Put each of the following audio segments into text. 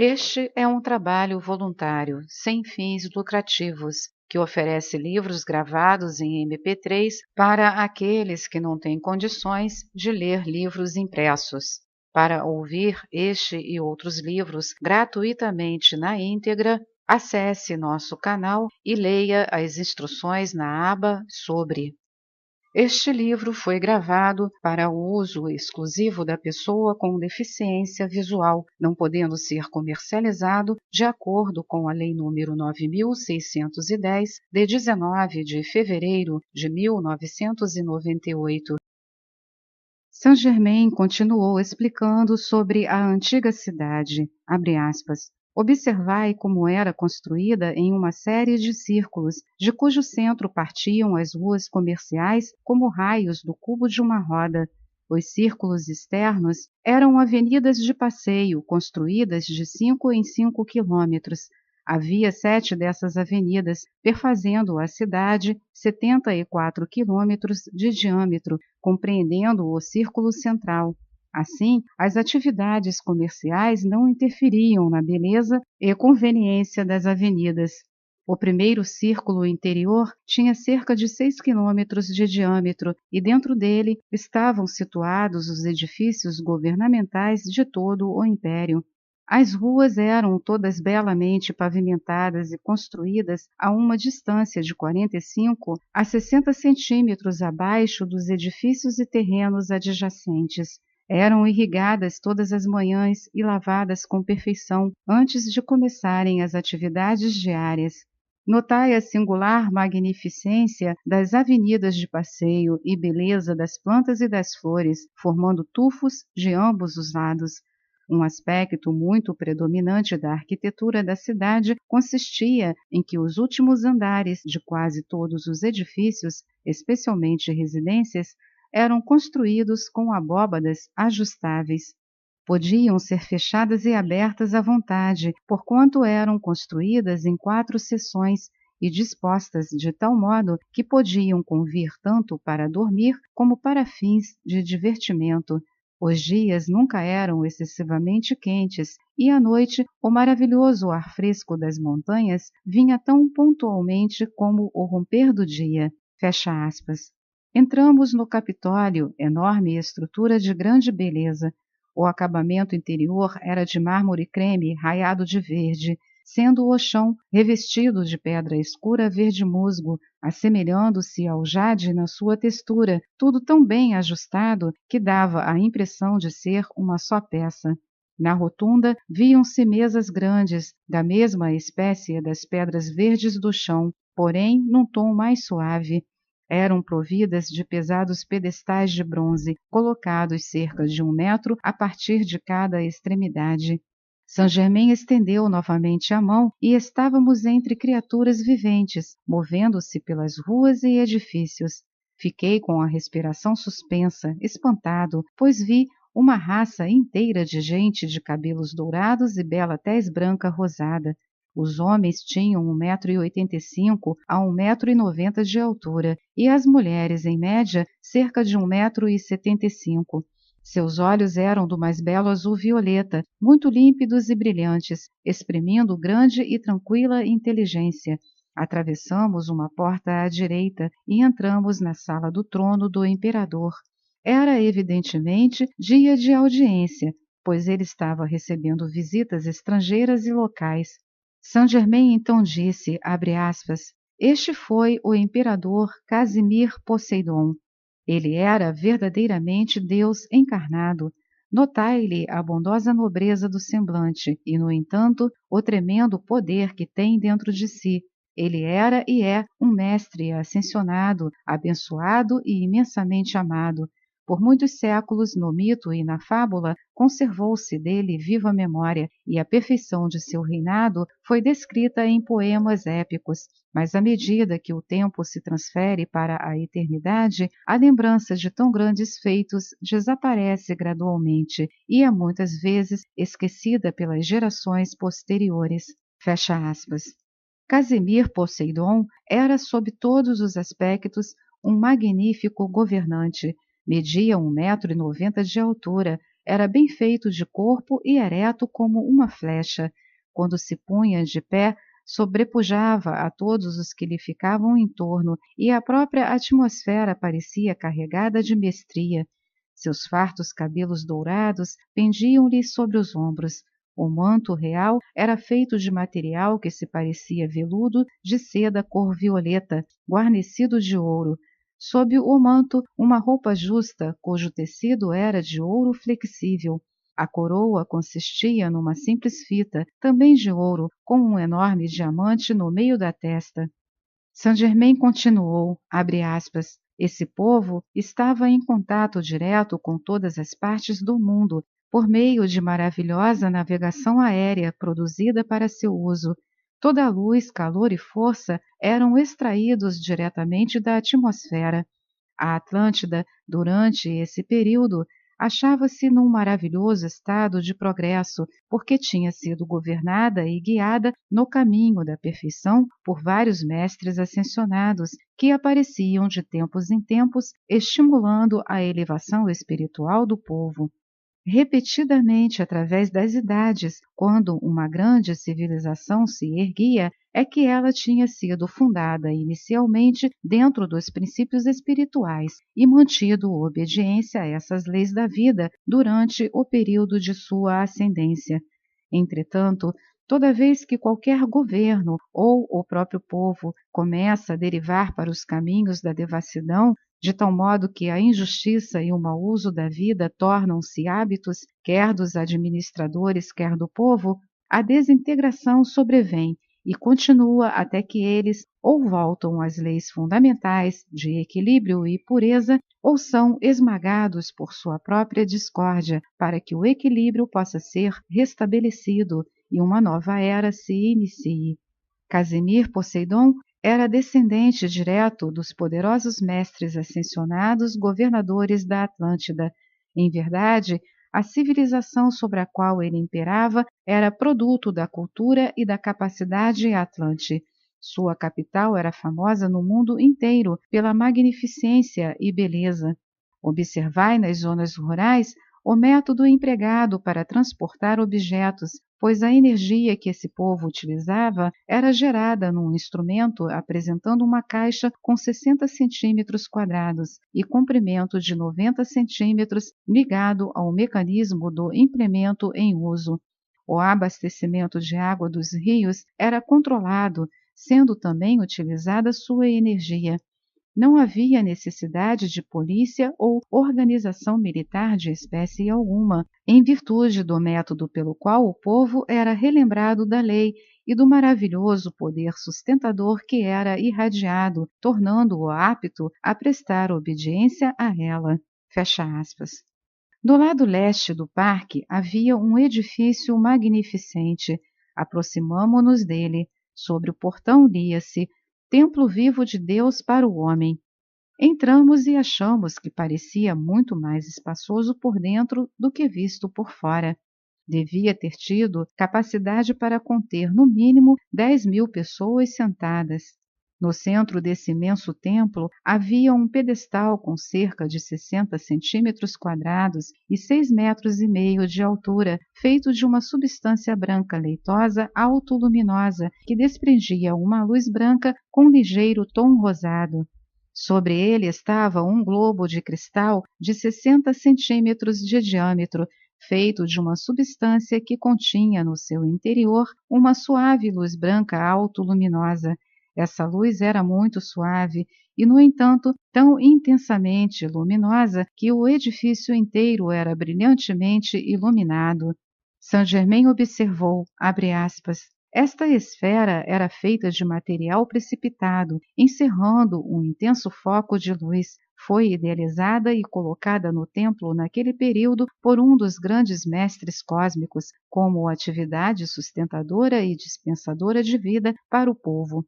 Este é um trabalho voluntário, sem fins lucrativos, que oferece livros gravados em MP3 para aqueles que não têm condições de ler livros impressos. Para ouvir este e outros livros gratuitamente na íntegra, acesse nosso canal e leia as instruções na aba Sobre. Este livro foi gravado para o uso exclusivo da pessoa com deficiência visual, não podendo ser comercializado de acordo com a Lei nº 9.610, de 19 de fevereiro de 1998. Saint-Germain continuou explicando sobre a antiga cidade, abre aspas, observai como era construída em uma série de círculos, de cujo centro partiam as ruas comerciais como raios do cubo de uma roda. Os círculos externos eram avenidas de passeio construídas de 5 em 5 quilômetros. Havia 7 dessas avenidas, perfazendo a cidade 74 quilômetros de diâmetro, compreendendo o círculo central. Assim, as atividades comerciais não interferiam na beleza e conveniência das avenidas. O primeiro círculo interior tinha cerca de 6 quilômetros de diâmetro e dentro dele estavam situados os edifícios governamentais de todo o império. As ruas eram todas belamente pavimentadas e construídas a uma distância de 45 a 60 centímetros abaixo dos edifícios e terrenos adjacentes. Eram irrigadas todas as manhãs e lavadas com perfeição antes de começarem as atividades diárias. Notai a singular magnificência das avenidas de passeio e beleza das plantas e das flores, formando tufos de ambos os lados. Um aspecto muito predominante da arquitetura da cidade consistia em que os últimos andares de quase todos os edifícios, especialmente residências, eram construídos com abóbadas ajustáveis. Podiam ser fechadas e abertas à vontade, porquanto eram construídas em 4 seções e dispostas de tal modo que podiam convir tanto para dormir como para fins de divertimento. Os dias nunca eram excessivamente quentes e à noite o maravilhoso ar fresco das montanhas vinha tão pontualmente como o romper do dia. Fecha aspas. Entramos no Capitólio, enorme estrutura de grande beleza. O acabamento interior era de mármore creme raiado de verde, sendo o chão revestido de pedra escura verde musgo, assemelhando-se ao jade na sua textura, tudo tão bem ajustado que dava a impressão de ser uma só peça. Na rotunda viam-se mesas grandes, da mesma espécie das pedras verdes do chão, porém num tom mais suave. Eram providas de pesados pedestais de bronze, colocados cerca de 1 metro a partir de cada extremidade. Saint-Germain estendeu novamente a mão e estávamos entre criaturas viventes, movendo-se pelas ruas e edifícios. Fiquei com a respiração suspensa, espantado, pois vi uma raça inteira de gente de cabelos dourados e bela tez branca rosada. Os homens tinham 1,85 m a 1,90 m de altura e as mulheres, em média, cerca de 1,75 m. Seus olhos eram do mais belo azul-violeta, muito límpidos e brilhantes, exprimindo grande e tranquila inteligência. Atravessamos uma porta à direita e entramos na sala do trono do imperador. Era evidentemente dia de audiência, pois ele estava recebendo visitas estrangeiras e locais. Saint-Germain então disse, abre aspas, este foi o imperador Casimir Poseidon. Ele era verdadeiramente Deus encarnado. Notai-lhe a bondosa nobreza do semblante e, no entanto, o tremendo poder que tem dentro de si. Ele era e é um mestre ascensionado, abençoado e imensamente amado. Por muitos séculos, no mito e na fábula, conservou-se dele viva memória, e a perfeição de seu reinado foi descrita em poemas épicos. Mas à medida que o tempo se transfere para a eternidade, a lembrança de tão grandes feitos desaparece gradualmente e é muitas vezes esquecida pelas gerações posteriores. Fecha aspas. Casimir Poseidon era, sob todos os aspectos, um magnífico governante. Media 1,90 m de altura, era bem feito de corpo e ereto como uma flecha. Quando se punha de pé, sobrepujava a todos os que lhe ficavam em torno, e a própria atmosfera parecia carregada de mestria. Seus fartos cabelos dourados pendiam-lhe sobre os ombros. O manto real era feito de material que se parecia veludo de seda cor violeta, guarnecido de ouro. Sob o manto, uma roupa justa, cujo tecido era de ouro flexível. A coroa consistia numa simples fita, também de ouro, com um enorme diamante no meio da testa. Saint-Germain continuou, abre aspas, esse povo estava em contato direto com todas as partes do mundo, por meio de maravilhosa navegação aérea produzida para seu uso. Toda a luz, calor e força eram extraídos diretamente da atmosfera. A Atlântida, durante esse período, achava-se num maravilhoso estado de progresso, porque tinha sido governada e guiada no caminho da perfeição por vários mestres ascensionados que apareciam de tempos em tempos, estimulando a elevação espiritual do povo. Repetidamente, através das idades, quando uma grande civilização se erguia, é que ela tinha sido fundada inicialmente dentro dos princípios espirituais e mantido obediência a essas leis da vida durante o período de sua ascendência. Entretanto, toda vez que qualquer governo ou o próprio povo começa a derivar para os caminhos da devassidão, de tal modo que a injustiça e o mau uso da vida tornam-se hábitos, quer dos administradores, quer do povo, a desintegração sobrevém e continua até que eles ou voltam às leis fundamentais de equilíbrio e pureza, ou são esmagados por sua própria discórdia, para que o equilíbrio possa ser restabelecido e uma nova era se inicie. Casimir Poseidon era descendente direto dos poderosos mestres ascensionados governadores da Atlântida. Em verdade, a civilização sobre a qual ele imperava era produto da cultura e da capacidade atlante. Sua capital era famosa no mundo inteiro pela magnificência e beleza. Observai nas zonas rurais o método empregado para transportar objetos, pois a energia que esse povo utilizava era gerada num instrumento apresentando uma caixa com 60 centímetros quadrados e comprimento de 90 centímetros ligado ao mecanismo do implemento em uso. O abastecimento de água dos rios era controlado, sendo também utilizada sua energia. Não havia necessidade de polícia ou organização militar de espécie alguma, em virtude do método pelo qual o povo era relembrado da lei e do maravilhoso poder sustentador que era irradiado, tornando-o apto a prestar obediência a ela. Fecha aspas. Do lado leste do parque havia um edifício magnificente. Aproximamo-nos dele. Sobre o portão lia-se Templo vivo de Deus para o homem. Entramos e achamos que parecia muito mais espaçoso por dentro do que visto por fora. Devia ter tido capacidade para conter no mínimo 10.000 pessoas sentadas. No centro desse imenso templo havia um pedestal com cerca de 60 centímetros quadrados e 6,5 metros de altura, feito de uma substância branca leitosa autoluminosa que desprendia uma luz branca com ligeiro tom rosado. Sobre ele estava um globo de cristal de 60 centímetros de diâmetro, feito de uma substância que continha no seu interior uma suave luz branca autoluminosa. Essa luz era muito suave e, no entanto, tão intensamente luminosa que o edifício inteiro era brilhantemente iluminado. Saint-Germain observou, abre aspas, esta esfera era feita de material precipitado, encerrando um intenso foco de luz. Foi idealizada e colocada no templo naquele período por um dos grandes mestres cósmicos, como atividade sustentadora e dispensadora de vida para o povo.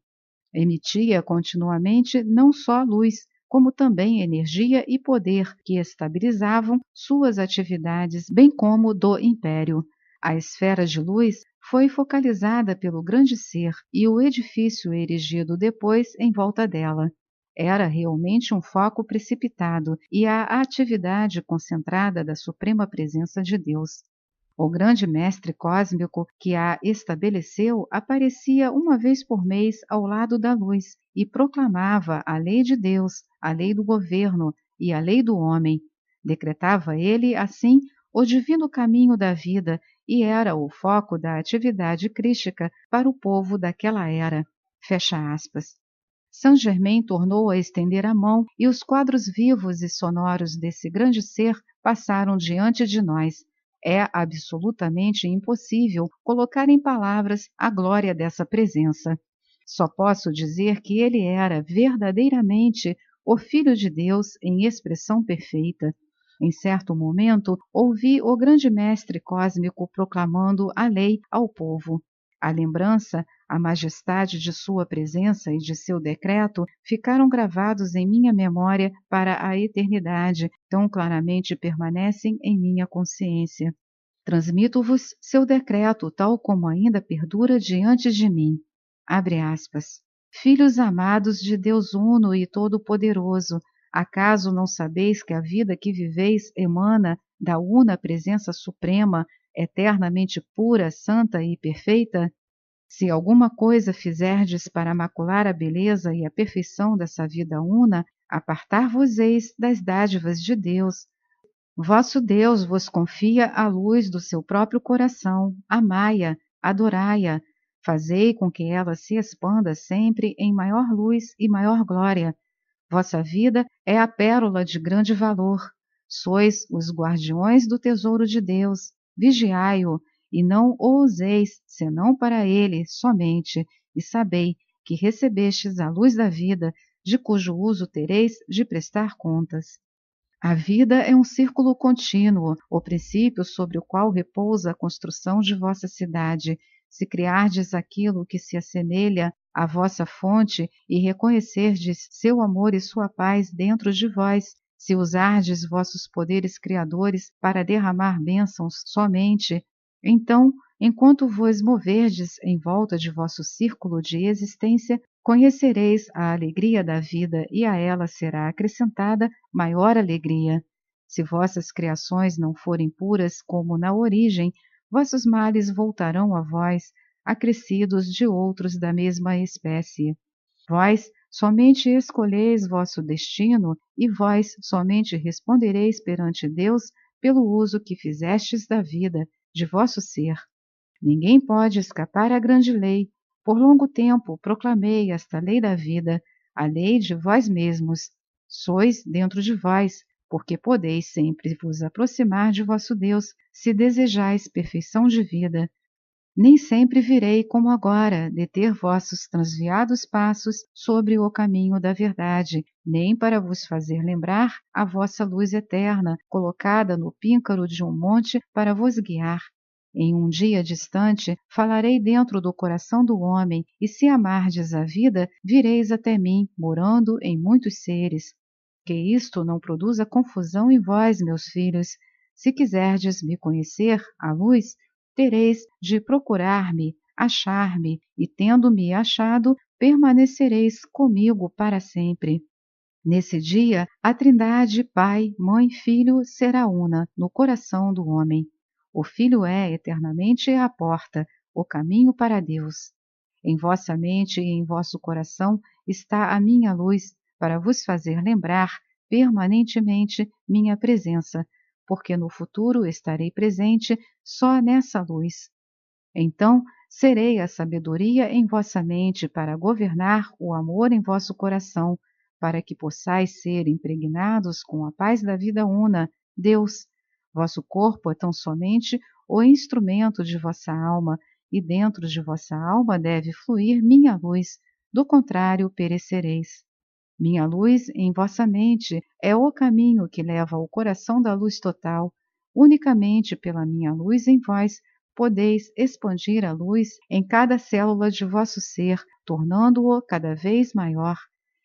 Emitia continuamente não só luz, como também energia e poder que estabilizavam suas atividades, bem como do império. A esfera de luz foi focalizada pelo grande ser e o edifício erigido depois em volta dela. era realmente um foco precipitado e a atividade concentrada da suprema presença de Deus. O grande mestre cósmico que a estabeleceu aparecia uma vez por mês ao lado da luz e proclamava a lei de Deus, a lei do governo e a lei do homem. Decretava ele, assim, o divino caminho da vida e era o foco da atividade crística para o povo daquela era. Fecha aspas. Saint-Germain tornou a estender a mão e os quadros vivos e sonoros desse grande ser passaram diante de nós. É absolutamente impossível colocar em palavras a glória dessa presença. Só posso dizer que ele era verdadeiramente o Filho de Deus em expressão perfeita. Em certo momento, ouvi o grande mestre cósmico proclamando a lei ao povo. A lembrança, a majestade de sua presença e de seu decreto ficaram gravados em minha memória para a eternidade, tão claramente permanecem em minha consciência. Transmito-vos seu decreto, tal como ainda perdura diante de mim. Abre aspas. Filhos amados de Deus Uno e Todo-Poderoso, acaso não sabeis que a vida que viveis emana da una presença suprema, eternamente pura, santa e perfeita? Se alguma coisa fizerdes para macular a beleza e a perfeição dessa vida una, apartar-vos-eis das dádivas de Deus. Vosso Deus vos confia a luz do seu próprio coração. Amai-a, adorai-a, fazei com que ela se expanda sempre em maior luz e maior glória. Vossa vida é a pérola de grande valor. Sois os guardiões do tesouro de Deus. Vigiai-o, e não o useis, senão para ele somente, e sabei que recebestes a luz da vida, de cujo uso tereis de prestar contas. A vida é um círculo contínuo, o princípio sobre o qual repousa a construção de vossa cidade. Se criardes aquilo que se assemelha à vossa fonte e reconhecerdes seu amor e sua paz dentro de vós, se usardes vossos poderes criadores para derramar bênçãos somente, então, enquanto vos moverdes em volta de vosso círculo de existência, conhecereis a alegria da vida e a ela será acrescentada maior alegria. Se vossas criações não forem puras como na origem, vossos males voltarão a vós, acrescidos de outros da mesma espécie. Vós somente escolheis vosso destino e vós somente respondereis perante Deus pelo uso que fizestes da vida, de vosso ser. Ninguém pode escapar à grande lei. Por longo tempo proclamei esta lei da vida, a lei de vós mesmos. Sois dentro de vós, porque podeis sempre vos aproximar de vosso Deus, se desejais perfeição de vida. Nem sempre virei como agora, deter vossos transviados passos sobre o caminho da verdade, nem para vos fazer lembrar a vossa luz eterna, colocada no píncaro de um monte para vos guiar. Em um dia distante, falarei dentro do coração do homem, e se amardes a vida, vireis até mim, morando em muitos seres. Que isto não produza confusão em vós, meus filhos. Se quiserdes me conhecer, a luz, tereis de procurar-me, achar-me, e tendo-me achado, permanecereis comigo para sempre. Nesse dia, a Trindade, Pai, Mãe, Filho, será una no coração do homem. O Filho é eternamente a porta, o caminho para Deus. Em vossa mente e em vosso coração está a minha luz para vos fazer lembrar permanentemente minha presença, porque no futuro estarei presente só nessa luz. Então, serei a sabedoria em vossa mente para governar o amor em vosso coração, para que possais ser impregnados com a paz da vida una, Deus. Vosso corpo é tão somente o instrumento de vossa alma, e dentro de vossa alma deve fluir minha luz, do contrário perecereis. Minha luz em vossa mente é o caminho que leva ao coração da luz total. Unicamente pela minha luz em vós podeis expandir a luz em cada célula de vosso ser, tornando-o cada vez maior.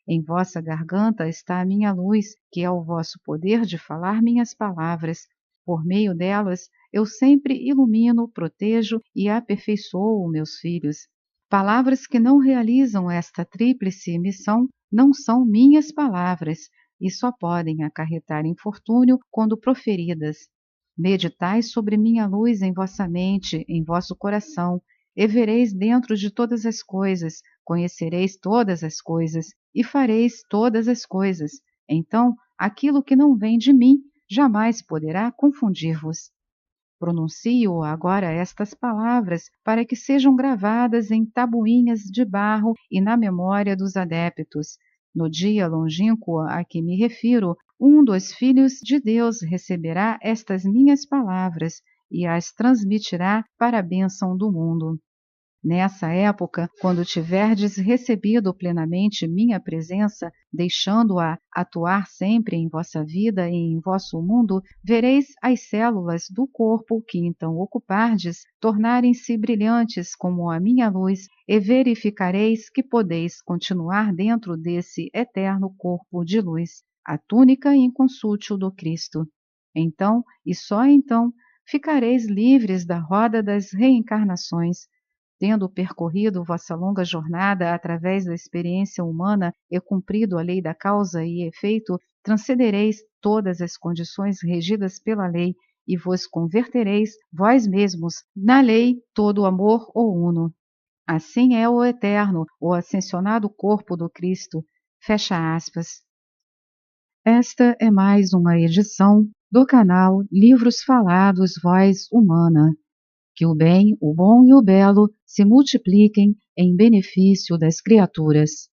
Em vossa garganta está a minha luz, que é o vosso poder de falar minhas palavras. Por meio delas, eu sempre ilumino, protejo e aperfeiçoo meus filhos. Palavras que não realizam esta tríplice missão não são minhas palavras e só podem acarretar infortúnio quando proferidas. Meditai sobre minha luz em vossa mente, em vosso coração, e vereis dentro de todas as coisas, conhecereis todas as coisas, e fareis todas as coisas. Então, aquilo que não vem de mim jamais poderá confundir-vos. Pronuncio agora estas palavras para que sejam gravadas em tabuinhas de barro e na memória dos adeptos. No dia longínquo a que me refiro, um dos filhos de Deus receberá estas minhas palavras e as transmitirá para a bênção do mundo. Nessa época, quando tiverdes recebido plenamente minha presença, deixando-a atuar sempre em vossa vida e em vosso mundo, vereis as células do corpo que então ocupardes tornarem-se brilhantes como a minha luz e verificareis que podeis continuar dentro desse eterno corpo de luz, a túnica inconsútil do Cristo. Então, e só então, ficareis livres da roda das reencarnações. Tendo percorrido vossa longa jornada através da experiência humana e cumprido a lei da causa e efeito, transcendereis todas as condições regidas pela lei e vos convertereis vós mesmos na lei todo o amor o uno. Assim é o eterno, o ascensionado corpo do Cristo. Fecha aspas. Esta é mais uma edição do canal Livros Falados Voz Humana. Que o bem, o bom e o belo se multipliquem em benefício das criaturas.